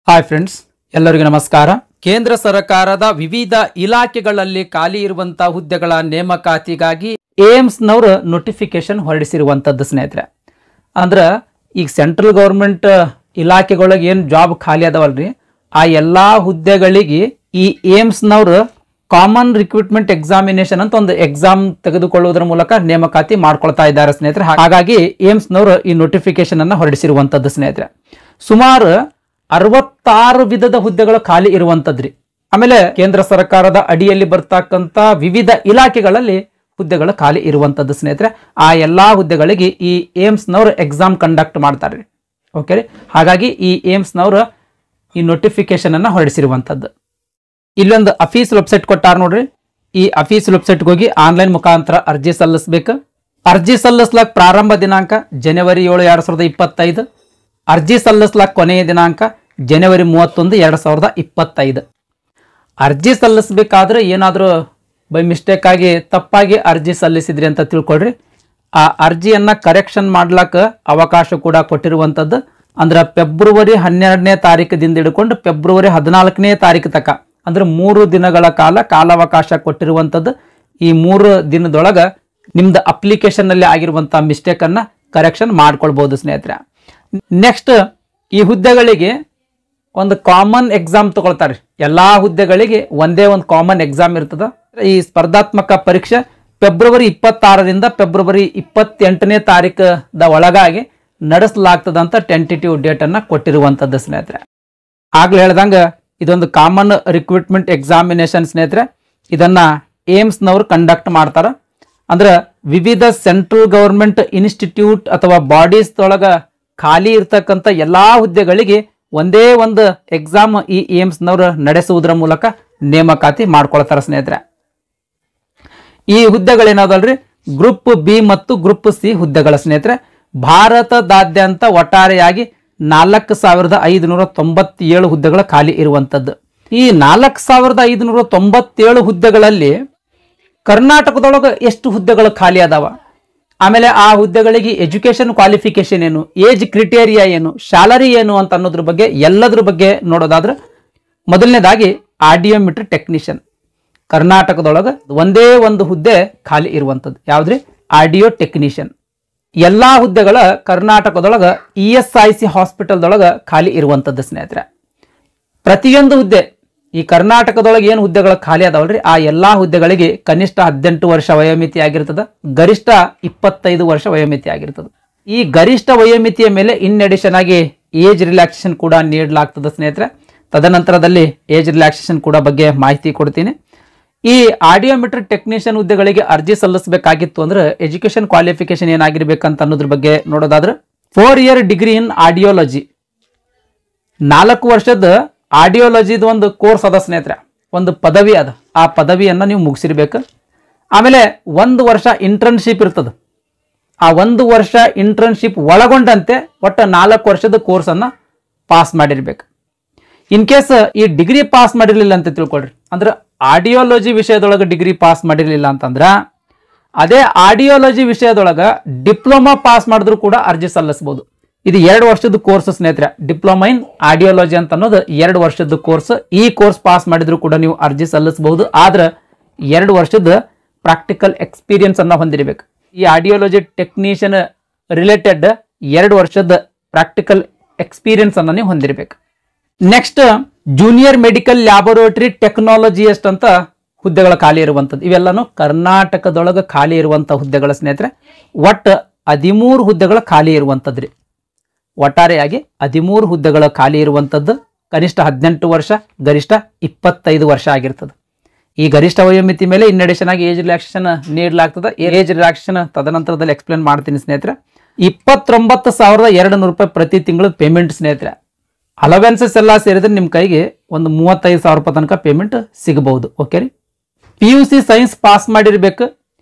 Hi friends, ಎಲ್ಲರಿಗೂ ನಮಸ್ಕಾರ. ಕೇಂದ್ರ ಸರ್ಕಾರದ ವಿವಿಧ ಇಲಾಖೆಗಳಲ್ಲಿ ಖಾಲಿ ಇರುವಂತಹ ಹುದ್ದೆಗಳ ನೇಮಕಾತಿಗಾಗಿ ಏಮ್ಸ್ನವರು ನೋಟಿಫಿಕೇಶನ್ ಹೊರಡಿಸಿರುವಂಥದ್ದು ಸ್ನೇಹಿತರೆ. ಅಂದ್ರೆ ಈಗ ಸೆಂಟ್ರಲ್ ಗೌರ್ಮೆಂಟ್ ಇಲಾಖೆಗಳಿಗೆ ಏನು ಜಾಬ್ ಖಾಲಿ ಅದಾವಲ್ರಿ, ಆ ಎಲ್ಲ ಹುದ್ದೆಗಳಿಗೆ ಈ ಏಮ್ಸ್ನವರು ಕಾಮನ್ ರಿಕ್ರೂಟ್ಮೆಂಟ್ ಎಕ್ಸಾಮಿನೇಷನ್ ಅಂತ ಒಂದು ಎಕ್ಸಾಮ್ ತೆಗೆದುಕೊಳ್ಳುವುದರ ಮೂಲಕ ನೇಮಕಾತಿ ಮಾಡ್ಕೊಳ್ತಾ ಇದ್ದಾರೆ ಸ್ನೇಹಿತರೆ. ಹಾಗಾಗಿ ಏಮ್ಸ್ನವರು ಈ ನೋಟಿಫಿಕೇಶನ್ ಅನ್ನು ಹೊರಡಿಸಿರುವಂಥದ್ದು ಸ್ನೇಹಿತರೆ. ಸುಮಾರು 66 ವಿಧದ ಹುದ್ದೆಗಳು ಖಾಲಿ ಇರುವಂತದ್ರಿ. ಆಮೇಲೆ ಕೇಂದ್ರ ಸರ್ಕಾರದ ಅಡಿಯಲ್ಲಿ ಬರ್ತಕ್ಕಂಥ ವಿವಿಧ ಇಲಾಖೆಗಳಲ್ಲಿ ಹುದ್ದೆಗಳು ಖಾಲಿ ಇರುವಂತದ್ದು ಸ್ನೇಹಿತರೆ. ಆ ಎಲ್ಲಾ ಹುದ್ದೆಗಳಿಗೆ ಈ ಏಮ್ಸ್ನವರು ಎಕ್ಸಾಮ್ ಕಂಡಕ್ಟ್ ಮಾಡ್ತಾರೆ. ಓಕೆ ರೀ. ಹಾಗಾಗಿ ಈ ಏಮ್ಸ್ನವರು ಈ ನೋಟಿಫಿಕೇಶನ್ ಅನ್ನ ಹೊರಡಿಸಿರುವಂತದ್ದು. ಇಲ್ಲೊಂದು ಅಫೀಸ್ ವೆಬ್ಸೈಟ್ ಕೊಟ್ಟಾರ ನೋಡ್ರಿ. ಈ ಅಫೀಸ್ ವೆಬ್ಸೈಟ್ಗೆ ಹೋಗಿ ಆನ್ಲೈನ್ ಮುಖಾಂತರ ಅರ್ಜಿ ಸಲ್ಲಿಸಬೇಕು. ಅರ್ಜಿ ಸಲ್ಲಿಸ್ಲಾಕ ಪ್ರಾರಂಭ ದಿನಾಂಕ ಜನವರಿ 7, 2025. ಅರ್ಜಿ ಸಲ್ಲಿಸ್ಲಾಕ ಕೊನೆಯ ದಿನಾಂಕ ಜನವರಿ 31, 2025. ಅರ್ಜಿ ಸಲ್ಲಿಸಬೇಕಾದ್ರೆ ಏನಾದರೂ ಬೈ ಮಿಸ್ಟೇಕ್ ಆಗಿ ತಪ್ಪಾಗಿ ಅರ್ಜಿ ಸಲ್ಲಿಸಿದ್ರಿ ಅಂತ ತಿಳ್ಕೊಳ್ರಿ. ಆ ಅರ್ಜಿಯನ್ನು ಕರೆಕ್ಷನ್ ಮಾಡ್ಲಾಕ ಅವಕಾಶ ಕೂಡ ಕೊಟ್ಟಿರುವಂಥದ್ದು. ಅಂದ್ರೆ ಫೆಬ್ರವರಿ 12ನೇ ತಾರೀಕದಿಂದ ಹಿಡ್ಕೊಂಡು ಫೆಬ್ರವರಿ 14ನೇ ತಾರೀಕು ತನಕ, ಅಂದ್ರೆ 3 ದಿನಗಳ ಕಾಲಾವಕಾಶ ಕೊಟ್ಟಿರುವಂಥದ್ದು. ಈ 3 ದಿನದೊಳಗೆ ನಿಮ್ದು ಅಪ್ಲಿಕೇಶನ್ನಲ್ಲಿ ಆಗಿರುವಂಥ ಮಿಸ್ಟೇಕನ್ನು ಕರೆಕ್ಷನ್ ಮಾಡ್ಕೊಳ್ಬೋದು ಸ್ನೇಹಿತರೆ. ನೆಕ್ಸ್ಟ್, ಈ ಹುದ್ದೆಗಳಿಗೆ ಒಂದು ಕಾಮನ್ ಎಕ್ಸಾಮ್ ತಗೊಳ್ತಾರೆ. ಎಲ್ಲಾ ಹುದ್ದೆಗಳಿಗೆ ಒಂದೇ ಒಂದು ಕಾಮನ್ ಎಕ್ಸಾಮ್ ಇರ್ತದ. ಈ ಸ್ಪರ್ಧಾತ್ಮಕ ಪರೀಕ್ಷೆ ಫೆಬ್ರವರಿ 26ರಿಂದ ಫೆಬ್ರವರಿ 28ನೇ ತಾರೀಕದ ಒಳಗಾಗಿ ನಡೆಸಲಾಗ್ತದಂತ ಟೆಂಟೇಟಿವ್ ಡೇಟ್ ಅನ್ನ ಕೊಟ್ಟಿರುವಂತದ್ದು ಸ್ನೇಹಿತರೆ. ಆಗ್ಲೇ ಹೇಳ್ದಂಗ ಇದೊಂದು ಕಾಮನ್ ರಿಕ್ರೂಟ್ಮೆಂಟ್ ಎಕ್ಸಾಮಿನೇಷನ್ ಸ್ನೇಹಿತರೆ. ಇದನ್ನ ಏಮ್ಸ್ನವರು ಕಂಡಕ್ಟ್ ಮಾಡ್ತಾರ. ಅಂದ್ರೆ ವಿವಿಧ ಸೆಂಟ್ರಲ್ ಗೌರ್ಮೆಂಟ್ ಇನ್ಸ್ಟಿಟ್ಯೂಟ್ ಅಥವಾ ಬಾಡೀಸ್ ಒಳಗ ಖಾಲಿ ಇರ್ತಕ್ಕಂಥ ಎಲ್ಲಾ ಹುದ್ದೆಗಳಿಗೆ ಒಂದೇ ಒಂದು ಎಕ್ಸಾಮ್ ಈ ಏಮ್ಸ್ನವರು ನಡೆಸುವುದರ ಮೂಲಕ ನೇಮಕಾತಿ ಮಾಡ್ಕೊಳ್ತಾರ ಸ್ನೇಹಿತರೆ. ಈ ಹುದ್ದೆಗಳೇನಾದಲ್ರಿ, ಗ್ರೂಪ್ ಬಿ ಮತ್ತು ಗ್ರೂಪ್ ಸಿ ಹುದ್ದೆಗಳ ಸ್ನೇಹಿತರೆ. ಭಾರತದಾದ್ಯಂತ ಒಟ್ಟಾರೆಯಾಗಿ 4597 ಹುದ್ದೆಗಳು ಖಾಲಿ ಇರುವಂತದ್ದು. ಈ 4597 ಹುದ್ದೆಗಳಲ್ಲಿ ಕರ್ನಾಟಕದೊಳಗೆ ಎಷ್ಟು ಹುದ್ದೆಗಳು ಖಾಲಿ ಅದಾವ, ಆಮೇಲೆ ಆ ಹುದ್ದೆಗಳಿಗೆ ಎಜುಕೇಶನ್ ಕ್ವಾಲಿಫಿಕೇಶನ್ ಏನು, ಏಜ್ ಕ್ರಿಟೇರಿಯಾ ಏನು, ಸ್ಯಾಲರಿ ಏನು ಅಂತ ಅನ್ನೋದ್ರ ಬಗ್ಗೆ ಎಲ್ಲದ್ರ ಬಗ್ಗೆ ನೋಡೋದಾದ್ರೆ, ಮೊದಲನೇದಾಗಿ ಆಡಿಯೋಮೆಟ್ರಿ ಟೆಕ್ನಿಷಿಯನ್. ಕರ್ನಾಟಕದೊಳಗೆ ಒಂದೇ ಒಂದು ಹುದ್ದೆ ಖಾಲಿ ಇರುವಂಥದ್ದು. ಯಾವ್ದ್ರಿ? Audio technician. ಎಲ್ಲಾ ಹುದ್ದೆಗಳ ಕರ್ನಾಟಕದೊಳಗೆ ESIC ಹಾಸ್ಪಿಟಲ್ದೊಳಗೆ ಖಾಲಿ ಇರುವಂಥದ್ದು ಸ್ನೇಹಿತರೆ. ಪ್ರತಿಯೊಂದು ಹುದ್ದೆ ಈ ಕರ್ನಾಟಕದೊಳಗೆ ಏನು ಹುದ್ದೆಗಳು ಖಾಲಿ ಅದಾವಲ್ರಿ, ಆ ಎಲ್ಲಾ ಹುದ್ದೆಗಳಿಗೆ ಕನಿಷ್ಠ 18 ವರ್ಷ ವಯೋಮಿತಿ ಆಗಿರ್ತದ, ಗರಿಷ್ಠ 25 ವರ್ಷ ವಯೋಮಿತಿ ಆಗಿರ್ತದೆ. ಈ ಗರಿಷ್ಠ ವಯೋಮಿತಿಯ ಮೇಲೆ ಇನ್ ಅಡಿಷನ್ ಆಗಿ ಏಜ್ ರಿಲ್ಯಾಕ್ಸೇಷನ್ ಕೂಡ ನೀಡಲಾಗ್ತದೆ ಸ್ನೇಹಿತರೆ. ತದನಂತರದಲ್ಲಿ ಏಜ್ ರಿಲ್ಯಾಕ್ಸೇಷನ್ ಕೂಡ ಬಗ್ಗೆ ಮಾಹಿತಿ ಕೊಡ್ತೀನಿ. ಈ ಆಡಿಯೋಮೆಟ್ರಿಕ್ ಟೆಕ್ನಿಷಿಯನ್ ಹುದ್ದೆಗಳಿಗೆ ಅರ್ಜಿ ಸಲ್ಲಿಸಬೇಕಾಗಿತ್ತು ಅಂದ್ರೆ ಎಜುಕೇಶನ್ ಕ್ವಾಲಿಫಿಕೇಶನ್ ಏನಾಗಿರ್ಬೇಕಂತ ಅನ್ನೋದ್ರ ಬಗ್ಗೆ ನೋಡೋದಾದ್ರೆ, 4 year ಡಿಗ್ರಿ ಇನ್ ಆಡಿಯೋಲಜಿ, 4 ವರ್ಷದ ಆಡಿಯೋಲಜಿದು ಒಂದು ಕೋರ್ಸ್ ಅದ ಸ್ನೇಹಿತರೆ, ಒಂದು ಪದವಿ ಅದ. ಆ ಪದವಿಯನ್ನು ನೀವು ಮುಗಿಸಿರ್ಬೇಕು. ಆಮೇಲೆ 1 ವರ್ಷ ಇಂಟರ್ನ್ಶಿಪ್ ಇರ್ತದೆ. ಆ 1 ವರ್ಷ ಇಂಟರ್ನ್ಶಿಪ್ ಒಳಗೊಂಡಂತೆ ಒಟ್ಟು 4 ವರ್ಷದ ಕೋರ್ಸ್ ಅನ್ನ ಪಾಸ್ ಮಾಡಿರ್ಬೇಕು. ಇನ್ ಕೇಸ್ ಈ ಡಿಗ್ರಿ ಪಾಸ್ ಮಾಡಿರ್ಲಿಲ್ಲ ಅಂತ ತಿಳ್ಕೊಳ್ರಿ, ಅಂದ್ರೆ ಆಡಿಯೋಲಜಿ ವಿಷಯದೊಳಗೆ ಡಿಗ್ರಿ ಪಾಸ್ ಮಾಡಿರ್ಲಿಲ್ಲ ಅಂತಂದ್ರ ಅದೇ ಆಡಿಯೋಲಜಿ ವಿಷಯದೊಳಗೆ ಡಿಪ್ಲೊಮಾ ಪಾಸ್ ಮಾಡಿದ್ರು ಕೂಡ ಅರ್ಜಿ ಸಲ್ಲಿಸಬಹುದು. ಇದು 2 ವರ್ಷದ ಕೋರ್ಸ್ ಸ್ನೇಹಿತರೆ. ಡಿಪ್ಲೊಮಾ ಇನ್ ಆಡಿಯೋಲಜಿ ಅಂತ ಅನ್ನೋದು 2 ವರ್ಷದ ಕೋರ್ಸ್. ಈ ಕೋರ್ಸ್ ಪಾಸ್ ಮಾಡಿದ್ರು ಕೂಡ ನೀವು ಅರ್ಜಿ ಸಲ್ಲಿಸಬಹುದು. ಆದ್ರೆ 2 ವರ್ಷದ ಪ್ರಾಕ್ಟಿಕಲ್ ಎಕ್ಸ್ಪೀರಿಯನ್ಸ್ ಅನ್ನ ಹೊಂದಿರಬೇಕು. ಈ ಆಡಿಯೋಲಜಿ ಟೆಕ್ನಿಷಿಯನ್ ರಿಲೇಟೆಡ್ 2 ವರ್ಷದ ಪ್ರಾಕ್ಟಿಕಲ್ ಎಕ್ಸ್ಪೀರಿಯನ್ಸ್ ಅನ್ನ ನೀವು ಹೊಂದಿರಬೇಕು. Next, junior medical laboratory technologist ಅಂತ ಹುದ್ದೆಗಳು ಖಾಲಿ ಇರುವಂತದ್ದು. ಇವೆಲ್ಲಾನು ಕರ್ನಾಟಕದೊಳಗೆ ಖಾಲಿ ಇರುವಂತ ಹುದ್ದೆಗಳ ಸ್ನೇಹಿತರೆ. ಒಟ್ಟು 13 ಹುದ್ದೆಗಳು ಖಾಲಿ ಇರುವಂತದ್ರಿ. ಒಟ್ಟಾರೆಯಾಗಿ 13 ಹುದ್ದೆಗಳು ಖಾಲಿ ಇರುವಂತದ್ದು. ಕನಿಷ್ಠ 18 ವರ್ಷ, ಗರಿಷ್ಠ 25 ವರ್ಷ ಆಗಿರ್ತದೆ. ಈ ಗರಿಷ್ಠ ವಯೋಮಿತಿ ಮೇಲೆ ಇನ್ ಅಡಿಷನ್ ಆಗಿ ಏಜ್ ರಿಲ್ಯಾಕ್ಸೇಷನ್ ನೀಡಲಾಗ್ತದೆ. ಏಜ್ ರಿಲ್ಯಾಕ್ಸೇಷನ್ ತದನಂತರದಲ್ಲಿ ಎಕ್ಸ್ಪ್ಲೇನ್ ಮಾಡ್ತೀನಿ ಸ್ನೇಹಿತರೆ. 29,200 ರೂಪಾಯಿ ಪ್ರತಿ ತಿಂಗಳು ಪೇಮೆಂಟ್ ಸ್ನೇಹಿತರೆ. ಅಲವೆನ್ಸಸ್ ಎಲ್ಲ ಸೇರಿದ್ರೆ ನಿಮ್ಮ ಕೈಗೆ ಒಂದು 35,000 ರೂಪಾಯಿ ತನಕ ಪೇಮೆಂಟ್ ಸಿಗಬಹುದು. ಓಕೆ ರೀ. PUC ಸೈನ್ಸ್ ಪಾಸ್ ಮಾಡಿರ್ಬೇಕು.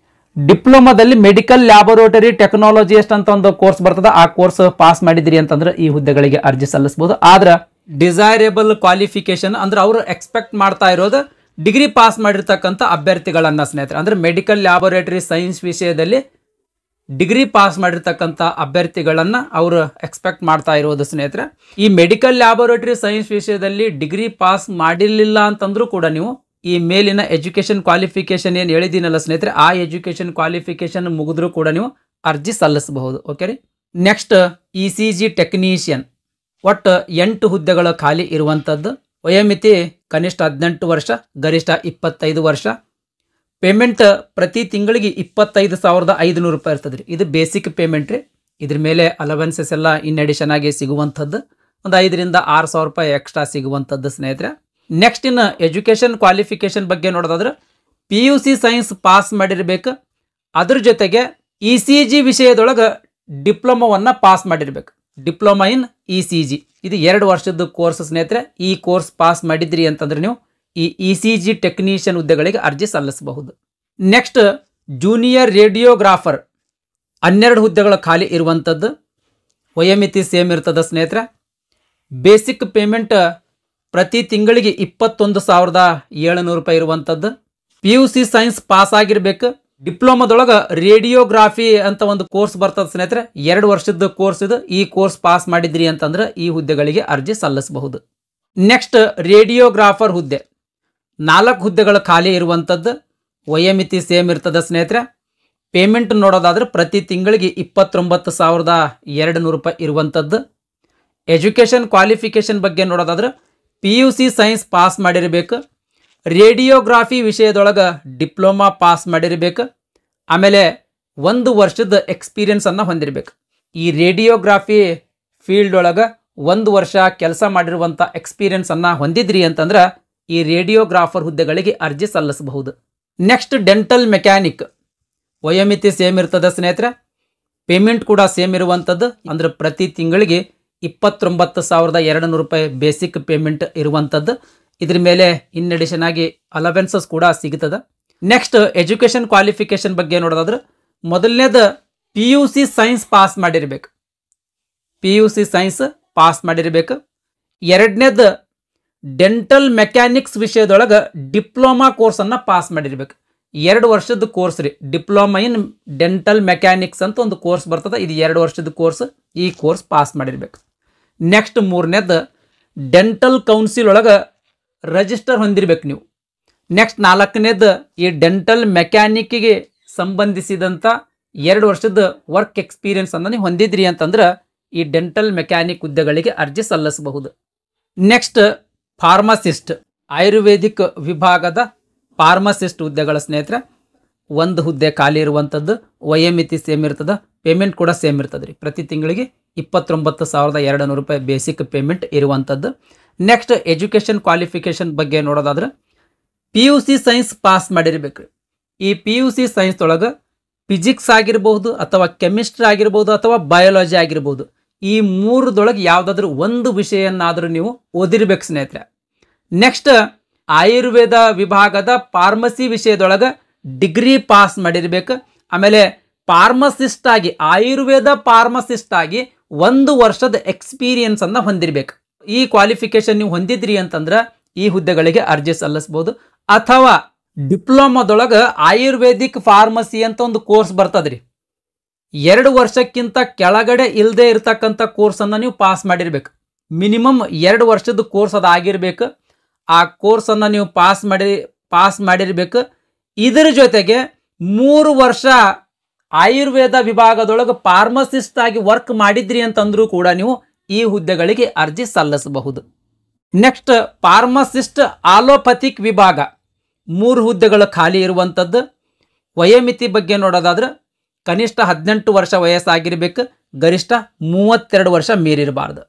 ಡಿಪ್ಲೊಮಾದಲ್ಲಿ ಮೆಡಿಕಲ್ ಲ್ಯಾಬೊರೇಟರಿ ಟೆಕ್ನಾಲಜಿಸ್ಟ್ ಅಂತ ಒಂದು ಕೋರ್ಸ್ ಬರ್ತದೆ. ಆ ಕೋರ್ಸ್ ಪಾಸ್ ಮಾಡಿದ್ರಿ ಅಂತಂದ್ರೆ ಈ ಹುದ್ದೆಗಳಿಗೆ ಅರ್ಜಿ ಸಲ್ಲಿಸಬಹುದು. ಆದ್ರೆ ಡಿಸೈರೇಬಲ್ ಕ್ವಾಲಿಫಿಕೇಶನ್ ಅಂದ್ರೆ ಅವರು ಎಕ್ಸ್ಪೆಕ್ಟ್ ಮಾಡ್ತಾ ಇರೋದು ಡಿಗ್ರಿ ಪಾಸ್ ಮಾಡಿರ್ತಕ್ಕಂಥ ಅಭ್ಯರ್ಥಿಗಳನ್ನ ಸ್ನೇಹಿತರೆ. ಅಂದ್ರೆ ಮೆಡಿಕಲ್ ಲ್ಯಾಬೊರೇಟರಿ ಸೈನ್ಸ್ ವಿಷಯದಲ್ಲಿ ಡಿಗ್ರಿ ಪಾಸ್ ಮಾಡಿರ್ತಕ್ಕಂಥ ಅಭ್ಯರ್ಥಿಗಳನ್ನು ಅವರು ಎಕ್ಸ್ಪೆಕ್ಟ್ ಮಾಡ್ತಾ ಇರೋದು ಸ್ನೇಹಿತರೆ. ಈ ಮೆಡಿಕಲ್ ಲ್ಯಾಬೊರೇಟರಿ ಸೈನ್ಸ್ ವಿಷಯದಲ್ಲಿ ಡಿಗ್ರಿ ಪಾಸ್ ಮಾಡಿರಲಿಲ್ಲ ಅಂತಂದ್ರೂ ಕೂಡ ನೀವು ಈ ಮೇಲಿನ ಎಜುಕೇಷನ್ ಕ್ವಾಲಿಫಿಕೇಶನ್ ಏನು ಹೇಳಿದ್ದೀನಲ್ಲ ಸ್ನೇಹಿತರೆ, ಆ ಎಜುಕೇಷನ್ ಕ್ವಾಲಿಫಿಕೇಶನ್ ಮುಗಿದ್ರೂ ಕೂಡ ನೀವು ಅರ್ಜಿ ಸಲ್ಲಿಸಬಹುದು. ಓಕೆ ರೀ. ನೆಕ್ಸ್ಟ್ ECG ಟೆಕ್ನಿಷಿಯನ್, ಒಟ್ಟು 8 ಹುದ್ದೆಗಳ ಖಾಲಿ ಇರುವಂಥದ್ದು. ವಯೋಮಿತಿ ಕನಿಷ್ಠ 18 ವರ್ಷ, ಗರಿಷ್ಠ 25 ವರ್ಷ. ಪೇಮೆಂಟ್ ಪ್ರತಿ ತಿಂಗಳಿಗೆ 25,500 ರೂಪಾಯಿ ಇರ್ತದೆ ರೀ. ಇದು ಬೇಸಿಕ್ ಪೇಮೆಂಟ್ ರೀ. ಇದ್ರ ಮೇಲೆ ಅಲವೆನ್ಸಸ್ ಎಲ್ಲ ಇನ್ ಅಡಿಷನ್ ಆಗಿ ಸಿಗುವಂಥದ್ದು, ಒಂದು 5,000 to 6,000 ರೂಪಾಯಿ ಎಕ್ಸ್ಟ್ರಾ ಸಿಗುವಂಥದ್ದು ಸ್ನೇಹಿತರೆ. ನೆಕ್ಸ್ಟ್ ಇನ್ನು ಎಜುಕೇಷನ್ ಕ್ವಾಲಿಫಿಕೇಶನ್ ಬಗ್ಗೆ ನೋಡೋದಾದ್ರೆ PUC ಸೈನ್ಸ್ ಪಾಸ್ ಮಾಡಿರಬೇಕು. ಅದ್ರ ಜೊತೆಗೆ ECG ವಿಷಯದೊಳಗೆ ಡಿಪ್ಲೊಮಾವನ್ನು ಪಾಸ್ ಮಾಡಿರ್ಬೇಕು. ಡಿಪ್ಲೊಮಾ ಇನ್ ECG ಇದು 2 ವರ್ಷದ ಕೋರ್ಸ್ ಸ್ನೇಹಿತರೆ. ಈ ಕೋರ್ಸ್ ಪಾಸ್ ಮಾಡಿದ್ರಿ ಅಂತಂದ್ರೆ ನೀವು ಈ ECG ಟೆಕ್ನಿಷಿಯನ್ ಹುದ್ದೆಗಳಿಗೆ ಅರ್ಜಿ ಸಲ್ಲಿಸಬಹುದು. ನೆಕ್ಸ್ಟ್ ಜೂನಿಯರ್ ರೇಡಿಯೋಗ್ರಾಫರ್ 12 ಹುದ್ದೆಗಳ ಖಾಲಿ ಇರುವಂಥದ್ದು. ವಯೋಮಿತಿ ಸೇಮ್ ಇರ್ತದೆ ಸ್ನೇಹಿತರೆ. ಬೇಸಿಕ್ ಪೇಮೆಂಟ್ ಪ್ರತಿ ತಿಂಗಳಿಗೆ 21,700 ರೂಪಾಯಿ ಇರುವಂಥದ್ದು. PUC ಸೈನ್ಸ್ ಪಾಸ್ ಆಗಿರ್ಬೇಕು. ಡಿಪ್ಲೊಮಾದೊಳಗೆ ರೇಡಿಯೋಗ್ರಾಫಿ ಅಂತ ಒಂದು ಕೋರ್ಸ್ ಬರ್ತದೆ ಸ್ನೇಹಿತರೆ, 2 ವರ್ಷದ ಕೋರ್ಸ್ ಇದು. ಈ ಕೋರ್ಸ್ ಪಾಸ್ ಮಾಡಿದ್ರಿ ಅಂತಂದ್ರೆ ಈ ಹುದ್ದೆಗಳಿಗೆ ಅರ್ಜಿ ಸಲ್ಲಿಸಬಹುದು. ನೆಕ್ಸ್ಟ್ ರೇಡಿಯೋಗ್ರಾಫರ್ ಹುದ್ದೆ 4 ಹುದ್ದೆಗಳ ಖಾಲಿ ಇರುವಂಥದ್ದು. ವಯೋಮಿತಿ ಸೇಮ್ ಇರ್ತದೆ ಸ್ನೇಹಿತರೆ. ಪೇಮೆಂಟ್ ನೋಡೋದಾದ್ರೆ ಪ್ರತಿ ತಿಂಗಳಿಗೆ 29,200 ರೂಪಾಯಿ ಇರುವಂಥದ್ದು. ಎಜುಕೇಷನ್ ಕ್ವಾಲಿಫಿಕೇಶನ್ ಬಗ್ಗೆ ನೋಡೋದಾದ್ರೆ PUC ಸೈನ್ಸ್ ಪಾಸ್ ಮಾಡಿರಬೇಕು. ರೇಡಿಯೋಗ್ರಾಫಿ ವಿಷಯದೊಳಗೆ ಡಿಪ್ಲೊಮಾ ಪಾಸ್ ಮಾಡಿರಬೇಕು. ಆಮೇಲೆ 1 ವರ್ಷದ ಎಕ್ಸ್ಪೀರಿಯನ್ಸನ್ನು ಹೊಂದಿರಬೇಕು. ಈ ರೇಡಿಯೋಗ್ರಾಫಿ ಫೀಲ್ಡ್ ಒಳಗೆ 1 ವರ್ಷ ಕೆಲಸ ಮಾಡಿರುವಂಥ ಎಕ್ಸ್ಪೀರಿಯನ್ಸನ್ನು ಹೊಂದಿದ್ರಿ ಅಂತಂದ್ರೆ ಈ ರೇಡಿಯೋಗ್ರಾಫರ್ ಹುದ್ದೆಗಳಿಗೆ ಅರ್ಜಿ ಸಲ್ಲಿಸಬಹುದು. ನೆಕ್ಸ್ಟ್ ಡೆಂಟಲ್ ಮೆಕ್ಯಾನಿಕ್, ವಯೋಮಿತಿ ಸೇಮ್ ಇರ್ತದೆ ಸ್ನೇಹಿತರೆ. ಪೇಮೆಂಟ್ ಕೂಡ ಸೇಮ್ ಇರುವಂಥದ್ದು. ಅಂದ್ರೆ ಪ್ರತಿ ತಿಂಗಳಿಗೆ 29,200 ರೂಪಾಯಿ ಬೇಸಿಕ್ ಪೇಮೆಂಟ್ ಇರುವಂಥದ್ದು. ಇದ್ರ ಮೇಲೆ ಇನ್ ಅಡಿಷನ್ ಆಗಿ ಅಲವೆನ್ಸಸ್ ಕೂಡ ಸಿಗ್ತದೆ. ನೆಕ್ಸ್ಟ್ ಎಜುಕೇಷನ್ ಕ್ವಾಲಿಫಿಕೇಶನ್ ಬಗ್ಗೆ ನೋಡೋದಾದ್ರೆ ಮೊದಲನೇದು PUC ಸೈನ್ಸ್ ಪಾಸ್ ಮಾಡಿರಬೇಕು. PUC ಸೈನ್ಸ್ ಪಾಸ್ ಮಾಡಿರಬೇಕು. ಎರಡನೇದು ಡೆಂಟಲ್ ಮೆಕ್ಯಾನಿಕ್ಸ್ ವಿಷಯದೊಳಗೆ ಡಿಪ್ಲೊಮಾ ಕೋರ್ಸನ್ನು ಪಾಸ್ ಮಾಡಿರಬೇಕು. 2 ವರ್ಷದ ಕೋರ್ಸ್ ರೀ. ಡಿಪ್ಲೊಮಾ ಇನ್ ಡೆಂಟಲ್ ಮೆಕ್ಯಾನಿಕ್ಸ್ ಅಂತ ಒಂದು ಕೋರ್ಸ್ ಬರ್ತದೆ. ಇದು 2 ವರ್ಷದ ಕೋರ್ಸ್. ಈ ಕೋರ್ಸ್ ಪಾಸ್ ಮಾಡಿರಬೇಕು. ನೆಕ್ಸ್ಟ್ ಮೂರನೇದು ಡೆಂಟಲ್ ಕೌನ್ಸಿಲ್ ಒಳಗೆ ರಿಜಿಸ್ಟರ್ ಹೊಂದಿರಬೇಕು ನೀವು. ನೆಕ್ಸ್ಟ್ 4ನೇದು ಈ ಡೆಂಟಲ್ ಮೆಕ್ಯಾನಿಕ್ಕಿಗೆ ಸಂಬಂಧಿಸಿದಂಥ 2 ವರ್ಷದ ವರ್ಕ್ ಎಕ್ಸ್ಪೀರಿಯನ್ಸನ್ನು ನೀವು ಹೊಂದಿದ್ರಿ ಅಂತಂದ್ರೆ ಈ ಡೆಂಟಲ್ ಮೆಕ್ಯಾನಿಕ್ ಹುದ್ದೆಗಳಿಗೆ ಅರ್ಜಿ ಸಲ್ಲಿಸಬಹುದು. ನೆಕ್ಸ್ಟ್ ಫಾರ್ಮಸಿಸ್ಟ್, ಆಯುರ್ವೇದಿಕ್ ವಿಭಾಗದ ಫಾರ್ಮಸಿಸ್ಟ್ ಹುದ್ದೆಗಳ ಸ್ನೇಹಿತರೆ 1 ಹುದ್ದೆ ಖಾಲಿ ಇರುವಂಥದ್ದು. ವಯೋಮಿತಿ ಸೇಮ್ ಇರ್ತದೆ. ಪೇಮೆಂಟ್ ಕೂಡ ಸೇಮ್ ಇರ್ತದೆ ರೀ. ಪ್ರತಿ ತಿಂಗಳಿಗೆ 29,200 ರೂಪಾಯಿ ಬೇಸಿಕ್ ಪೇಮೆಂಟ್ ಇರುವಂಥದ್ದು. ನೆಕ್ಸ್ಟ್ ಎಜುಕೇಷನ್ ಕ್ವಾಲಿಫಿಕೇಶನ್ ಬಗ್ಗೆ ನೋಡೋದಾದ್ರೆ PUC ಸೈನ್ಸ್ ಪಾಸ್ ಮಾಡಿರಬೇಕು. ಈ PUC ಸೈನ್ಸ್ ಒಳಗೆ ಫಿಸಿಕ್ಸ್ ಆಗಿರ್ಬೋದು ಅಥವಾ ಕೆಮಿಸ್ಟ್ರಿ ಆಗಿರ್ಬೋದು ಅಥವಾ ಬಯಾಲಜಿ ಆಗಿರ್ಬೋದು, ಈ 3ದೊಳಗೆ ಯಾವುದಾದ್ರೂ ಒಂದು ವಿಷಯನ್ನಾದರೂ ನೀವು ಓದಿರ್ಬೇಕು ಸ್ನೇಹಿತರೆ. ನೆಕ್ಸ್ಟ್ ಆಯುರ್ವೇದ ವಿಭಾಗದ ಫಾರ್ಮಸಿ ವಿಷಯದೊಳಗೆ ಡಿಗ್ರಿ ಪಾಸ್ ಮಾಡಿರ್ಬೇಕು. ಆಮೇಲೆ ಫಾರ್ಮಸಿಸ್ಟ್ ಆಗಿ ಆಯುರ್ವೇದ ಫಾರ್ಮಸಿಸ್ಟ್ ಆಗಿ 1 ವರ್ಷದ ಎಕ್ಸ್ಪೀರಿಯನ್ಸನ್ನು ಹೊಂದಿರಬೇಕು. ಈ ಕ್ವಾಲಿಫಿಕೇಶನ್ ನೀವು ಹೊಂದಿದ್ರಿ ಅಂತಂದ್ರೆ ಈ ಹುದ್ದೆಗಳಿಗೆ ಅರ್ಜಿ ಸಲ್ಲಿಸಬಹುದು. ಅಥವಾ ಡಿಪ್ಲೊಮಾದೊಳಗೆ ಆಯುರ್ವೇದಿಕ್ ಫಾರ್ಮಸಿ ಅಂತ ಒಂದು ಕೋರ್ಸ್ ಬರ್ತದ್ರಿ. 2 ವರ್ಷಕ್ಕಿಂತ ಕೆಳಗಡೆ ಇಲ್ಲದೆ ಇರತಕ್ಕಂಥ ಕೋರ್ಸನ್ನು ನೀವು ಪಾಸ್ ಮಾಡಿರ್ಬೇಕು. ಮಿನಿಮಮ್ 2 ವರ್ಷದ ಕೋರ್ಸ್ ಅದು ಆಗಿರ್ಬೇಕು. ಆ ಕೋರ್ಸನ್ನು ನೀವು ಪಾಸ್ ಮಾಡಿರ್ಬೇಕು. ಇದರ ಜೊತೆಗೆ 3 ವರ್ಷ ಆಯುರ್ವೇದ ವಿಭಾಗದೊಳಗೆ ಫಾರ್ಮಸಿಸ್ಟ್ ಆಗಿ ವರ್ಕ್ ಮಾಡಿದ್ರಿ ಅಂತಂದ್ರೂ ಕೂಡ ನೀವು ಈ ಹುದ್ದೆಗಳಿಗೆ ಅರ್ಜಿ ಸಲ್ಲಿಸಬಹುದು. ನೆಕ್ಸ್ಟ್ ಫಾರ್ಮಸಿಸ್ಟ್ ಆಲೋಪಥಿಕ್ ವಿಭಾಗ 3 ಹುದ್ದೆಗಳು ಖಾಲಿ ಇರುವಂಥದ್ದು. ವಯೋಮಿತಿ ಬಗ್ಗೆ ನೋಡೋದಾದ್ರೆ ಕನಿಷ್ಠ 18 ವರ್ಷ ವಯಸ್ಸಾಗಿರ್ಬೇಕು. ಗರಿಷ್ಠ 32 ವರ್ಷ ಮೀರಿರಬಾರ್ದು.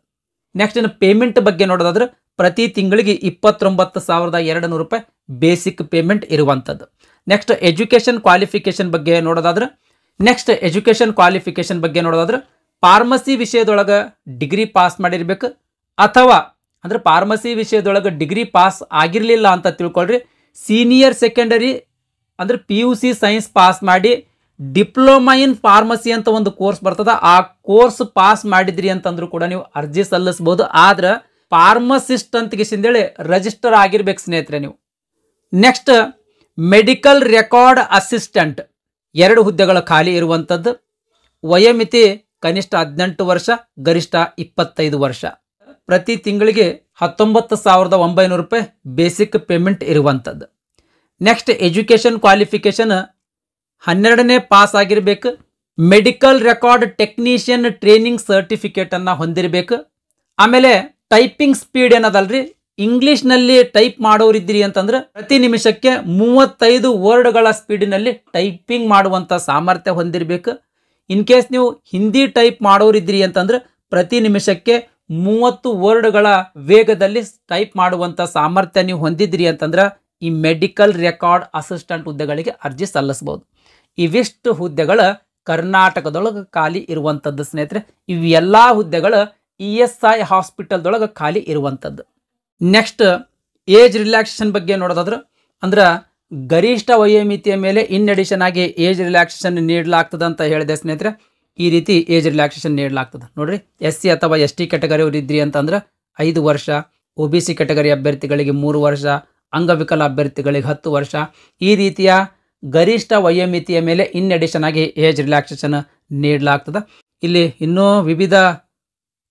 ನೆಕ್ಸ್ಟ್ ಇನ್ನು ಪೇಮೆಂಟ್ ಬಗ್ಗೆ ನೋಡೋದಾದ್ರೆ ಪ್ರತಿ ತಿಂಗಳಿಗೆ 29,200 ರೂಪಾಯಿ ಬೇಸಿಕ್ ಪೇಮೆಂಟ್ ಇರುವಂಥದ್ದು. ನೆಕ್ಸ್ಟ್ ಎಜುಕೇಷನ್ ಕ್ವಾಲಿಫಿಕೇಶನ್ ಬಗ್ಗೆ ನೋಡೋದಾದ್ರೆ ಫಾರ್ಮಸಿ ವಿಷಯದೊಳಗೆ ಡಿಗ್ರಿ ಪಾಸ್ ಮಾಡಿರ್ಬೇಕು. ಅಥವಾ ಅಂದ್ರೆ ಫಾರ್ಮಸಿ ವಿಷಯದೊಳಗೆ ಡಿಗ್ರಿ ಪಾಸ್ ಆಗಿರಲಿಲ್ಲ ಅಂತ ತಿಳ್ಕೊಳ್ರಿ, ಸೀನಿಯರ್ ಸೆಕೆಂಡರಿ ಅಂದ್ರೆ PUC ಸೈನ್ಸ್ ಪಾಸ್ ಮಾಡಿ ಡಿಪ್ಲೊಮಾ ಇನ್ ಫಾರ್ಮಸಿ ಅಂತ ಒಂದು ಕೋರ್ಸ್ ಬರ್ತದೆ. ಆ ಕೋರ್ಸ್ ಪಾಸ್ ಮಾಡಿದ್ರಿ ಅಂತಂದ್ರೂ ಕೂಡ ನೀವು ಅರ್ಜಿ ಸಲ್ಲಿಸಬಹುದು. ಆದ್ರೆ ಫಾರ್ಮಸಿಸ್ಟ್ ಅಂತ ಕಿಸಿಂದೇಳಿ ರಿಜಿಸ್ಟರ್ ಆಗಿರ್ಬೇಕು ಸ್ನೇಹಿತರೆ ನೀವು. ನೆಕ್ಸ್ಟ್ ಮೆಡಿಕಲ್ ರೆಕಾರ್ಡ್ ಅಸಿಸ್ಟೆಂಟ್ 2 ಹುದ್ದೆಗಳು ಖಾಲಿ ಇರುವಂಥದ್ದು. ವಯೋಮಿತಿ ಕನಿಷ್ಠ 18 ವರ್ಷ, ಗರಿಷ್ಠ 25 ವರ್ಷ. ಪ್ರತಿ ತಿಂಗಳಿಗೆ 19,900 ರೂಪಾಯಿ ಬೇಸಿಕ್ ಪೇಮೆಂಟ್ ಇರುವಂಥದ್ದು. ನೆಕ್ಸ್ಟ್ ಎಜುಕೇಷನ್ ಕ್ವಾಲಿಫಿಕೇಶನ್ 12ನೇ ಪಾಸ್ ಆಗಿರಬೇಕು. Medical record technician training certificate ಅನ್ನ ಹೊಂದಿರಬೇಕು. ಆಮೇಲೆ ಟೈಪಿಂಗ್ ಸ್ಪೀಡ್ ಏನದಲ್ರಿ, ಇಂಗ್ಲಿಷ್ನಲ್ಲಿ ಟೈಪ್ ಮಾಡೋರಿದ್ದೀರಿ ಅಂತಂದ್ರೆ ಪ್ರತಿ ನಿಮಿಷಕ್ಕೆ 35 ವರ್ಡ್ಗಳ ಸ್ಪೀಡಿನಲ್ಲಿ ಟೈಪಿಂಗ್ ಮಾಡುವಂಥ ಸಾಮರ್ಥ್ಯ ಹೊಂದಿರಬೇಕು. ಇನ್ ಕೇಸ್ ನೀವು ಹಿಂದಿ ಟೈಪ್ ಮಾಡೋರಿದ್ದೀರಿ ಅಂತಂದ್ರೆ ಪ್ರತಿ ನಿಮಿಷಕ್ಕೆ 30 ವರ್ಡ್ಗಳ ವೇಗದಲ್ಲಿ ಟೈಪ್ ಮಾಡುವಂಥ ಸಾಮರ್ಥ್ಯ ನೀವು ಹೊಂದಿದ್ರಿ ಅಂತಂದ್ರೆ ಈ ಮೆಡಿಕಲ್ ರೆಕಾರ್ಡ್ ಅಸಿಸ್ಟೆಂಟ್ ಹುದ್ದೆಗಳಿಗೆ ಅರ್ಜಿ ಸಲ್ಲಿಸಬಹುದು. ಇವಿಷ್ಟು ಹುದ್ದೆಗಳ ಕರ್ನಾಟಕದೊಳಗೆ ಖಾಲಿ ಇರುವಂಥದ್ದು ಸ್ನೇಹಿತರೆ. ಇವೆಲ್ಲ ಹುದ್ದೆಗಳು ESI ಹಾಸ್ಪಿಟಲ್ದೊಳಗೆ ಖಾಲಿ ಇರುವಂಥದ್ದು. ನೆಕ್ಸ್ಟ್ ಏಜ್ ರಿಲ್ಯಾಕ್ಸೇಷನ್ ಬಗ್ಗೆ ನೋಡೋದಾದ್ರೆ ಅಂದ್ರೆ ಗರಿಷ್ಠ ವಯೋಮಿತಿಯ ಮೇಲೆ ಇನ್ ಅಡಿಷನ್ ಆಗಿ ಏಜ್ ರಿಲ್ಯಾಕ್ಸೇಷನ್ ನೀಡಲಾಗ್ತದೆ ಅಂತ ಹೇಳಿದೆ ಸ್ನೇಹಿತರೆ. ಈ ರೀತಿ ಏಜ್ ರಿಲ್ಯಾಕ್ಸೇಷನ್ ನೀಡಲಾಗ್ತದೆ ನೋಡ್ರಿ. SC ಅಥವಾ ST ಕ್ಯಾಟಗರಿ ಅವರು ಇದ್ರಿ ಅಂತಂದ್ರೆ 5 ವರ್ಷ, OBC ಕ್ಯಾಟಗರಿ ಅಭ್ಯರ್ಥಿಗಳಿಗೆ 3 ವರ್ಷ, ಅಂಗವಿಕಲ ಅಭ್ಯರ್ಥಿಗಳಿಗೆ 10 ವರ್ಷ. ಈ ರೀತಿಯ ಗರಿಷ್ಠ ವಯೋಮಿತಿಯ ಮೇಲೆ ಇನ್ ಅಡಿಷನ್ ಆಗಿ ಏಜ್ ರಿಲ್ಯಾಕ್ಸೇಷನ್ ನೀಡಲಾಗ್ತದೆ. ಇಲ್ಲಿ ಇನ್ನೂ ವಿವಿಧ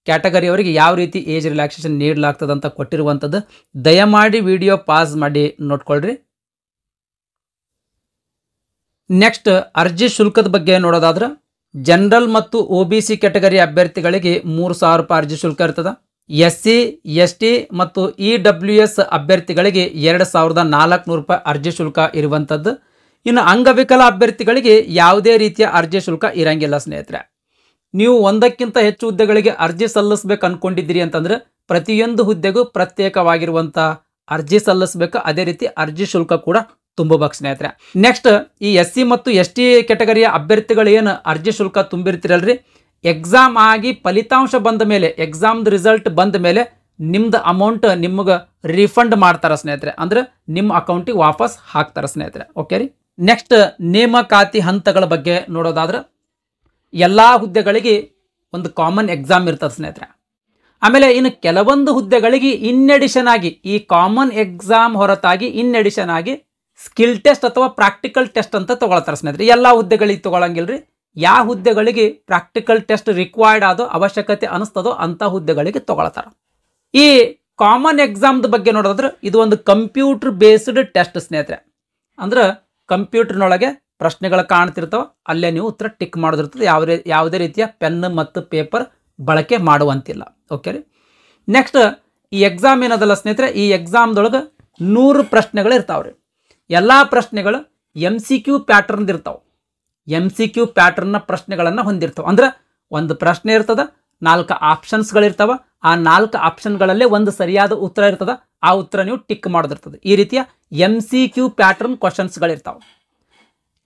ಕ್ಯಾಟಗರಿಯವರಿಗೆ ಯಾವ ರೀತಿ ಏಜ್ ರಿಲ್ಯಾಕ್ಸೇಷನ್ ನೀಡಲಾಗ್ತದೆ ಅಂತ ಕೊಟ್ಟಿರುವಂಥದ್ದು. ದಯಮಾಡಿ ವಿಡಿಯೋ ಪಾಸ್ ಮಾಡಿ ನೋಡ್ಕೊಳ್ರಿ. ನೆಕ್ಸ್ಟ್ ಅರ್ಜಿ ಶುಲ್ಕದ ಬಗ್ಗೆ ನೋಡೋದಾದ್ರೆ ಜನರಲ್ ಮತ್ತು OBC ಕ್ಯಾಟಗರಿ ಅಭ್ಯರ್ಥಿಗಳಿಗೆ 3,000 ರೂಪಾಯಿ ಅರ್ಜಿ ಶುಲ್ಕ ಇರ್ತದೆ. SC ST ಮತ್ತು EWS ಅಭ್ಯರ್ಥಿಗಳಿಗೆ 2,400 ರೂಪಾಯಿ ಅರ್ಜಿ ಶುಲ್ಕ ಇರುವಂಥದ್ದು. ಇನ್ನು ಅಂಗವಿಕಲ ಅಭ್ಯರ್ಥಿಗಳಿಗೆ ಯಾವುದೇ ರೀತಿಯ ಅರ್ಜಿ ಶುಲ್ಕ ಇರಂಗಿಲ್ಲ ಸ್ನೇಹಿತರೆ. ನೀವು ಒಂದಕ್ಕಿಂತ ಹೆಚ್ಚು ಹುದ್ದೆಗಳಿಗೆ ಅರ್ಜಿ ಸಲ್ಲಿಸಬೇಕು ಅನ್ಕೊಂಡಿದ್ದೀರಿ ಅಂತಂದ್ರೆ ಪ್ರತಿಯೊಂದು ಹುದ್ದೆಗೂ ಪ್ರತ್ಯೇಕವಾಗಿರುವಂಥ ಅರ್ಜಿ ಸಲ್ಲಿಸಬೇಕು. ಅದೇ ರೀತಿ ಅರ್ಜಿ ಶುಲ್ಕ ಕೂಡ ತುಂಬಬೇಕು ಸ್ನೇಹಿತರೆ. ನೆಕ್ಸ್ಟ್ ಈ SC ಮತ್ತು ST ಕ್ಯಾಟಗರಿಯ ಅಭ್ಯರ್ಥಿಗಳು ಏನು ಅರ್ಜಿ ಶುಲ್ಕ ತುಂಬಿರ್ತಿರಲ್ರಿ, ಎಕ್ಸಾಮ್ ಆಗಿ ಫಲಿತಾಂಶ ಬಂದ ಮೇಲೆ, ಎಕ್ಸಾಮ್ದು ರಿಸಲ್ಟ್ ಬಂದ ಮೇಲೆ ನಿಮ್ದು ಅಮೌಂಟ್ ನಿಮಗೆ ರಿಫಂಡ್ ಮಾಡ್ತಾರೆ ಸ್ನೇಹಿತರೆ. ಅಂದ್ರೆ ನಿಮ್ಮ ಅಕೌಂಟಿಗೆ ವಾಪಸ್ ಹಾಕ್ತಾರೆ ಸ್ನೇಹಿತರೆ. ಓಕೆ ರೀ. ನೆಕ್ಸ್ಟ್ ನೇಮಕಾತಿ ಹಂತಗಳ ಬಗ್ಗೆ ನೋಡೋದಾದ್ರೆ ಎಲ್ಲ ಹುದ್ದೆಗಳಿಗೆ ಒಂದು ಕಾಮನ್ ಎಕ್ಸಾಮ್ ಇರ್ತದೆ ಸ್ನೇಹಿತರೆ. ಆಮೇಲೆ ಇನ್ನು ಕೆಲವೊಂದು ಹುದ್ದೆಗಳಿಗೆ ಇನ್ ಅಡಿಷನ್ ಆಗಿ ಈ ಕಾಮನ್ ಎಕ್ಸಾಮ್ ಹೊರತಾಗಿ ಇನ್ ಅಡಿಷನ್ ಆಗಿ ಸ್ಕಿಲ್ ಟೆಸ್ಟ್ ಅಥವಾ ಪ್ರಾಕ್ಟಿಕಲ್ ಟೆಸ್ಟ್ ಅಂತ ತಗೊಳ್ತಾರೆ ಸ್ನೇಹಿತರೆ. ಎಲ್ಲ ಹುದ್ದೆಗಳಿಗೆ ತಗೊಳಂಗಿಲ್ರಿ. ಯಾವ ಹುದ್ದೆಗಳಿಗೆ ಪ್ರಾಕ್ಟಿಕಲ್ ಟೆಸ್ಟ್ ರಿಕ್ವೈರ್ಡ್ ಆದೋ ಅವಶ್ಯಕತೆ ಅನಿಸ್ತದೋ ಅಂತ ಹುದ್ದೆಗಳಿಗೆ ತಗೊಳ್ತಾರೆ. ಈ ಕಾಮನ್ ಎಕ್ಸಾಮ್ದ ಬಗ್ಗೆ ನೋಡೋದ್ರೆ ಇದು ಒಂದು ಕಂಪ್ಯೂಟರ್ ಬೇಸ್ಡ್ ಟೆಸ್ಟ್ ಸ್ನೇಹಿತರೆ. ಅಂದ್ರೆ ಕಂಪ್ಯೂಟರ್ನೊಳಗೆ ಪ್ರಶ್ನೆಗಳು ಕಾಣ್ತಿರ್ತಾವೆ, ಅಲ್ಲೇ ನೀವು ಉತ್ತರ ಟಿಕ್ ಮಾಡೋದಿರ್ತದೆ. ಯಾವುದೇ ರೀತಿಯ ಪೆನ್ ಮತ್ತು ಪೇಪರ್ ಬಳಕೆ ಮಾಡುವಂತಿಲ್ಲ. ಓಕೆ ರೀ. ನೆಕ್ಸ್ಟ್ ಈ ಎಕ್ಸಾಮ್ ಏನದಲ್ಲ ಸ್ನೇಹಿತರೆ, ಈ ಎಕ್ಸಾಮ್ದೊಳಗೆ 100 ಪ್ರಶ್ನೆಗಳು ಇರ್ತಾವ್ರಿ. ಎಲ್ಲ ಪ್ರಶ್ನೆಗಳು MCQ ಪ್ಯಾಟರ್ನ್ ಇರ್ತಾವೆ. MCQ ಪ್ಯಾಟರ್ನ್ನ ಪ್ರಶ್ನೆಗಳನ್ನು ಹೊಂದಿರ್ತಾವೆ. ಅಂದ್ರೆ ಒಂದು ಪ್ರಶ್ನೆ ಇರ್ತದ, 4 ಆಪ್ಷನ್ಸ್ಗಳಿರ್ತಾವ. ಆ 4 ಆಪ್ಷನ್ಗಳಲ್ಲೇ ಒಂದು ಸರಿಯಾದ ಉತ್ತರ ಇರ್ತದ. ಆ ಉತ್ತರ ನೀವು ಟಿಕ್ ಮಾಡೋದಿರ್ತದೆ. ಈ ರೀತಿಯ MCQ ಪ್ಯಾಟರ್ನ್ ಕ್ವಶನ್ಸ್ಗಳಿರ್ತಾವೆ.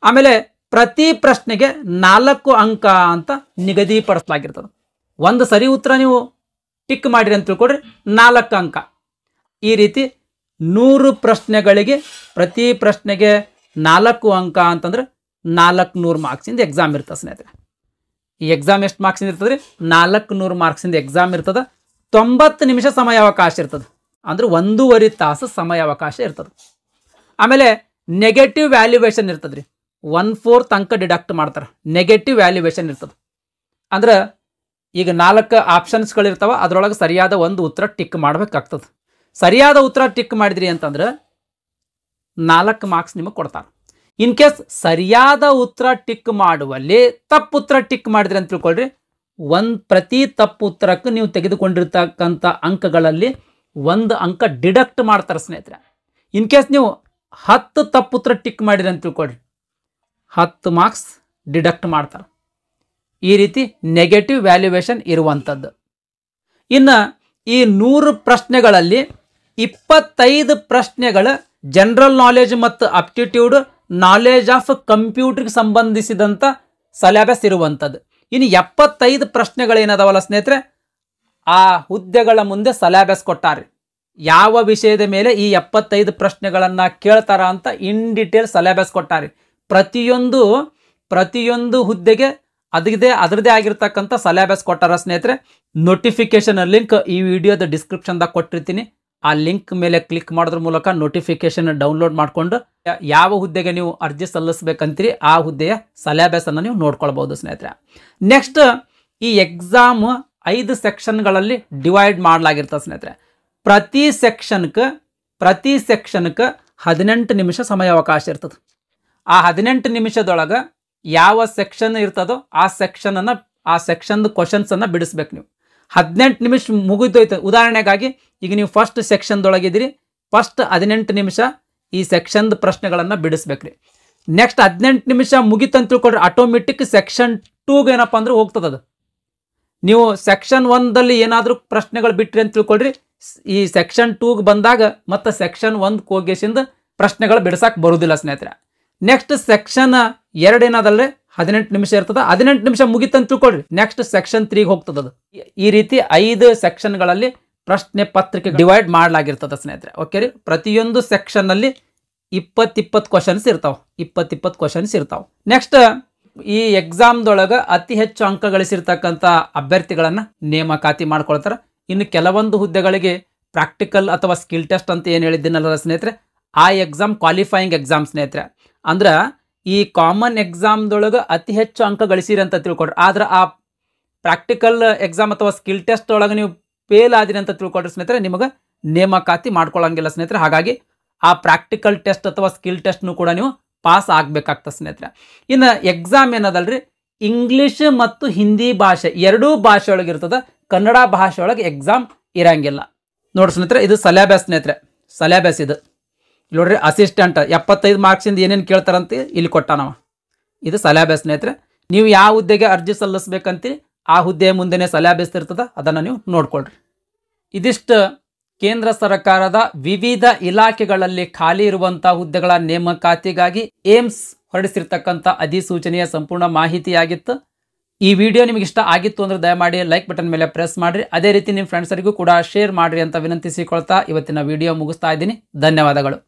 ಆಮೇಲೆ ಪ್ರತಿ ಪ್ರಶ್ನೆಗೆ 4 ಅಂಕ ಅಂತ ನಿಗದಿಪಡಿಸಲಾಗಿರ್ತದೆ. ಒಂದು ಸರಿ ಉತ್ತರ ನೀವು ಟಿಕ್ ಮಾಡಿರಿ ಅಂತ ತಿಳ್ಕೊಡ್ರಿ, 4 ಅಂಕ. ಈ ರೀತಿ 100 ಪ್ರಶ್ನೆಗಳಿಗೆ ಪ್ರತಿ ಪ್ರಶ್ನೆಗೆ 4 ಅಂಕ ಅಂತಂದ್ರೆ 400 ಮಾರ್ಕ್ಸಿಂದ ಎಕ್ಸಾಮ್ ಇರ್ತದೆ ಸ್ನೇಹಿತರೆ. ಈ ಎಕ್ಸಾಮ್ ಎಷ್ಟು ಮಾರ್ಕ್ಸಿಂದ ಇರ್ತದೆ ರೀ? 400 ಮಾರ್ಕ್ಸಿಂದ ಎಕ್ಸಾಮ್ ಇರ್ತದೆ. 90 ನಿಮಿಷ ಸಮಯಾವಕಾಶ ಇರ್ತದೆ. ಅಂದ್ರೆ 1.5 ತಾಸು ಸಮಯಾವಕಾಶ ಇರ್ತದೆ. ಆಮೇಲೆ ನೆಗೆಟಿವ್ ವ್ಯಾಲ್ಯೂಯೇಷನ್ ಇರ್ತದೆ ರೀ. 1/4 ಅಂಕ ಡಿಡಕ್ಟ್ ಮಾಡ್ತಾರೆ. ನೆಗೆಟಿವ್ ವ್ಯಾಲ್ಯೂಯೇಷನ್ ಇರ್ತದೆ. ಅಂದ್ರೆ ಈಗ 4 ಆಪ್ಷನ್ಸ್ಗಳಿರ್ತಾವ, ಅದರೊಳಗೆ ಸರಿಯಾದ ಒಂದು ಉತ್ತರ ಟಿಕ್ ಮಾಡಬೇಕಾಗ್ತದೆ. ಸರಿಯಾದ ಉತ್ತರ ಟಿಕ್ ಮಾಡಿದ್ರಿ ಅಂತಂದ್ರೆ 4 ಮಾರ್ಕ್ಸ್ ನಿಮಗೆ ಕೊಡ್ತಾರೆ. ಇನ್ ಕೇಸ್ ಸರಿಯಾದ ಉತ್ತರ ಟಿಕ್ ಮಾಡುವಲ್ಲಿ ತಪ್ಪು ಉತ್ತರ ಟಿಕ್ ಮಾಡಿದ್ರಿ ಅಂತ ತಿಳ್ಕೊಳ್ರಿ, ಪ್ರತಿ ತಪ್ಪು ಉತ್ತರಕ್ಕೆ ನೀವು ತೆಗೆದುಕೊಂಡಿರ್ತಕ್ಕಂಥ ಅಂಕಗಳಲ್ಲಿ 1 ಅಂಕ ಡಿಡಕ್ಟ್ ಮಾಡ್ತಾರೆ ಸ್ನೇಹಿತರೆ. ಇನ್ ಕೇಸ್ ನೀವು 10 ತಪ್ಪು ಉತ್ತರ ಟಿಕ್ ಮಾಡಿರಿ ಅಂತ ತಿಳ್ಕೊಳ್ರಿ, 10 ಮಾರ್ಕ್ಸ್ ಡಿಡಕ್ಟ್ ಮಾಡ್ತಾರೆ. ಈ ರೀತಿ ನೆಗೆಟಿವ್ ವ್ಯಾಲ್ಯೂಯೇಷನ್ ಇರುವಂಥದ್ದು. ಇನ್ನು ಈ 100 ಪ್ರಶ್ನೆಗಳಲ್ಲಿ 25 ಪ್ರಶ್ನೆಗಳ ಜನರಲ್ ನಾಲೆಜ್ ಮತ್ತು ಅಪ್ಟಿಟ್ಯೂಡ್ ನಾಲೆಜ್ ಆಫ್ ಕಂಪ್ಯೂಟರ್ಗೆ ಸಂಬಂಧಿಸಿದಂಥ ಸಿಲೆಬಸ್ ಇರುವಂಥದ್ದು. ಇನ್ನು 75 ಪ್ರಶ್ನೆಗಳೇನದಾವಲ್ಲ ಸ್ನೇಹಿತರೆ, ಆ ಹುದ್ದೆಗಳ ಮುಂದೆ ಸಿಲೆಬಸ್ ಕೊಟ್ಟಾರೆ. ಯಾವ ವಿಷಯದ ಮೇಲೆ ಈ 75 ಪ್ರಶ್ನೆಗಳನ್ನು ಕೇಳ್ತಾರ ಅಂತ ಇನ್ ಡೀಟೇಲ್ ಸಿಲೆಬಸ್ ಕೊಟ್ಟಾರೆ. ಪ್ರತಿಯೊಂದು ಹುದ್ದೆಗೆ ಅದರದೇ ಆಗಿರ್ತಕ್ಕಂಥ ಸಿಲೆಬಸ್ ಕೊಟ್ಟಾರ ಸ್ನೇಹಿತರೆ. ನೋಟಿಫಿಕೇಶನ್ ಲಿಂಕ್ ಈ ವಿಡಿಯೋದ ಡಿಸ್ಕ್ರಿಪ್ಷನ್ದಾಗ ಕೊಟ್ಟಿರ್ತೀನಿ. ಆ ಲಿಂಕ್ ಮೇಲೆ ಕ್ಲಿಕ್ ಮಾಡೋದ್ರ ಮೂಲಕ ನೋಟಿಫಿಕೇಶನ್ ಡೌನ್ಲೋಡ್ ಮಾಡಿಕೊಂಡು ಯಾವ ಹುದ್ದೆಗೆ ನೀವು ಅರ್ಜಿ ಸಲ್ಲಿಸಬೇಕಂತೀರಿ ಆ ಹುದ್ದೆಯ ಸಿಲೆಬಸನ್ನು ನೀವು ನೋಡ್ಕೊಳ್ಬೋದು ಸ್ನೇಹಿತರೆ. ನೆಕ್ಸ್ಟ್ ಈ ಎಕ್ಸಾಮ್ 5 ಸೆಕ್ಷನ್ಗಳಲ್ಲಿ ಡಿವೈಡ್ ಮಾಡಲಾಗಿರ್ತದೆ ಸ್ನೇಹಿತರೆ. ಪ್ರತಿ ಸೆಕ್ಷನ್ಗೆ 18 ನಿಮಿಷ ಸಮಯಾವಕಾಶ ಇರ್ತದೆ. ಆ 18 ನಿಮಿಷದೊಳಗೆ ಯಾವ ಸೆಕ್ಷನ್ ಇರ್ತದೋ ಆ ಸೆಕ್ಷನ್ದು ಕ್ವಶನ್ಸನ್ನು ಬಿಡಿಸ್ಬೇಕು ನೀವು. 18 ನಿಮಿಷ ಮುಗಿದೋಯ್ತು. ಉದಾಹರಣೆಗಾಗಿ ಈಗ ನೀವು ಫಸ್ಟ್ ಸೆಕ್ಷನ್ದೊಳಗಿದ್ದೀರಿ, ಫಸ್ಟ್ 18 ನಿಮಿಷ ಈ ಸೆಕ್ಷನ್ದ ಪ್ರಶ್ನೆಗಳನ್ನು ಬಿಡಿಸ್ಬೇಕ್ರಿ. ನೆಕ್ಸ್ಟ್ 18 ನಿಮಿಷ ಮುಗಿತಂತ ತಿಳ್ಕೊಳ್ರಿ, ಆಟೋಮೆಟಿಕ್ ಸೆಕ್ಷನ್ 2ಗೆ ಏನಪ್ಪ ಅಂದ್ರೆ ಹೋಗ್ತದದು. ನೀವು ಸೆಕ್ಷನ್ 1ದಲ್ಲಿ ಏನಾದರೂ ಪ್ರಶ್ನೆಗಳು ಬಿಟ್ರಿ ಅಂತ ತಿಳ್ಕೊಳ್ರಿ, ಈ ಸೆಕ್ಷನ್ 2ಗೆ ಬಂದಾಗ ಮತ್ತೆ ಸೆಕ್ಷನ್ 1ಗೆ ಹೋಗಿಸಿಂದ ಪ್ರಶ್ನೆಗಳು ಬಿಡಿಸಕ್ಕೆ ಬರೋದಿಲ್ಲ ಸ್ನೇಹಿತರೆ. ನೆಕ್ಸ್ಟ್ ಸೆಕ್ಷನ್ 2 ಏನಾದಲ್ಲೇ 18 ನಿಮಿಷ ಇರ್ತದೆ. 18 ನಿಮಿಷ ಮುಗಿತಂತ ತಿಳ್ಕೊಳ್ರಿ, ನೆಕ್ಸ್ಟ್ ಸೆಕ್ಷನ್ 3ಗೆ ಹೋಗ್ತದದು. ಈ ರೀತಿ 5 ಸೆಕ್ಷನ್ಗಳಲ್ಲಿ ಪ್ರಶ್ನೆ ಪತ್ರಿಕೆ ಡಿವೈಡ್ ಮಾಡಲಾಗಿರ್ತದೆ ಸ್ನೇಹಿತರೆ. ಓಕೆ ರೀ. ಪ್ರತಿಯೊಂದು ಸೆಕ್ಷನ್ನಲ್ಲಿ 20 ಕ್ವಶನ್ಸ್ ಇರ್ತಾವೆ. 20 ಕ್ವಶನ್ಸ್ ಇರ್ತಾವೆ. ನೆಕ್ಸ್ಟ್ ಈ ಎಕ್ಸಾಮ್ದೊಳಗೆ ಅತಿ ಹೆಚ್ಚು ಅಂಕ ಗಳಿಸಿರ್ತಕ್ಕಂಥ ಅಭ್ಯರ್ಥಿಗಳನ್ನು ನೇಮಕಾತಿ ಮಾಡ್ಕೊಳ್ತಾರೆ. ಇನ್ನು ಕೆಲವೊಂದು ಹುದ್ದೆಗಳಿಗೆ ಪ್ರಾಕ್ಟಿಕಲ್ ಅಥವಾ ಸ್ಕಿಲ್ ಟೆಸ್ಟ್ ಅಂತ ಏನು ಹೇಳಿದ್ದೀನಲ್ಲ ಸ್ನೇಹಿತರೆ, ಆ ಎಕ್ಸಾಮ್ ಕ್ವಾಲಿಫೈಯಿಂಗ್ ಎಕ್ಸಾಮ್ ಸ್ನೇಹಿತರೆ. ಅಂದ್ರೆ ಈ ಕಾಮನ್ ಎಕ್ಸಾಮ್ದೊಳಗೆ ಅತಿ ಹೆಚ್ಚು ಅಂಕ ಗಳಿಸಿರಿ ಅಂತ ತಿಳ್ಕೊಡ್ರಿ, ಆದ್ರೆ ಆ ಪ್ರಾಕ್ಟಿಕಲ್ ಎಕ್ಸಾಮ್ ಅಥವಾ ಸ್ಕಿಲ್ ಟೆಸ್ಟ್ ಒಳಗೆ ನೀವು ಫೇಲ್ ಆದಿರಿ ಅಂತ ತಿಳ್ಕೊಡ್ರಿ ಸ್ನೇಹಿತರೆ, ನಿಮಗೆ ನೇಮಕಾತಿ ಮಾಡ್ಕೊಳ್ಳಂಗಿಲ್ಲ ಸ್ನೇಹಿತರೆ. ಹಾಗಾಗಿ ಆ ಪ್ರಾಕ್ಟಿಕಲ್ ಟೆಸ್ಟ್ ಅಥವಾ ಸ್ಕಿಲ್ ಟೆಸ್ಟ್ನು ಕೂಡ ನೀವು ಪಾಸ್ ಆಗಬೇಕಾಗ್ತದೆ ಸ್ನೇಹಿತರೆ. ಇನ್ನು ಎಕ್ಸಾಮ್ ಏನದಲ್ರಿ, ಇಂಗ್ಲೀಷ್ ಮತ್ತು ಹಿಂದಿ ಭಾಷೆ ಎರಡೂ ಭಾಷೆ ಒಳಗೆ ಇರ್ತದೆ. ಕನ್ನಡ ಭಾಷೆ ಒಳಗೆ ಎಕ್ಸಾಮ್ ಇರಂಗಿಲ್ಲ. ನೋಡಿ ಸ್ನೇಹಿತರೆ, ಇದು ಸಿಲೆಬಸ್ ಸ್ನೇಹಿತರೆ. ಸಿಲೆಬಸ್ ಇದು ನೋಡ್ರಿ. ಅಸಿಸ್ಟೆಂಟ್ 75 ಮಾರ್ಕ್ಸಿಂದ ಏನೇನು ಕೇಳ್ತಾರಂತ ಇಲ್ಲಿ ಕೊಟ್ಟಾನವ. ಇದು ಸಿಲೆಬಸ್ ಸ್ನೇಹಿತರೆ. ನೀವು ಯಾವ ಹುದ್ದೆಗೆ ಅರ್ಜಿ ಸಲ್ಲಿಸ್ಬೇಕಂತೀರಿ ಆ ಹುದ್ದೆಯ ಮುಂದೆನೇ ಸಿಲೆಬಸ್ ಇರ್ತದೆ, ಅದನ್ನು ನೀವು ನೋಡ್ಕೊಳ್ರಿ. ಇದಿಷ್ಟು ಕೇಂದ್ರ ಸರ್ಕಾರದ ವಿವಿಧ ಇಲಾಖೆಗಳಲ್ಲಿ ಖಾಲಿ ಇರುವಂಥ ಹುದ್ದೆಗಳ ನೇಮಕಾತಿಗಾಗಿ ಏಮ್ಸ್ ಹೊರಡಿಸಿರ್ತಕ್ಕಂಥ ಅಧಿಸೂಚನೆಯ ಸಂಪೂರ್ಣ ಮಾಹಿತಿಯಾಗಿತ್ತು. ಈ ವಿಡಿಯೋ ನಿಮಗೆ ಇಷ್ಟ ಆಗಿತ್ತು ಅಂದರೆ ದಯಮಾಡಿ ಲೈಕ್ ಬಟನ್ ಮೇಲೆ ಪ್ರೆಸ್ ಮಾಡಿರಿ. ಅದೇ ರೀತಿ ನಿಮ್ಮ ಫ್ರೆಂಡ್ಸರಿಗೂ ಕೂಡ ಶೇರ್ ಮಾಡಿರಿ ಅಂತ ವಿನಂತಿಸಿಕೊಳ್ತಾ ಇವತ್ತಿನ ವಿಡಿಯೋ ಮುಗಿಸ್ತಾ ಇದ್ದೀನಿ. ಧನ್ಯವಾದಗಳು.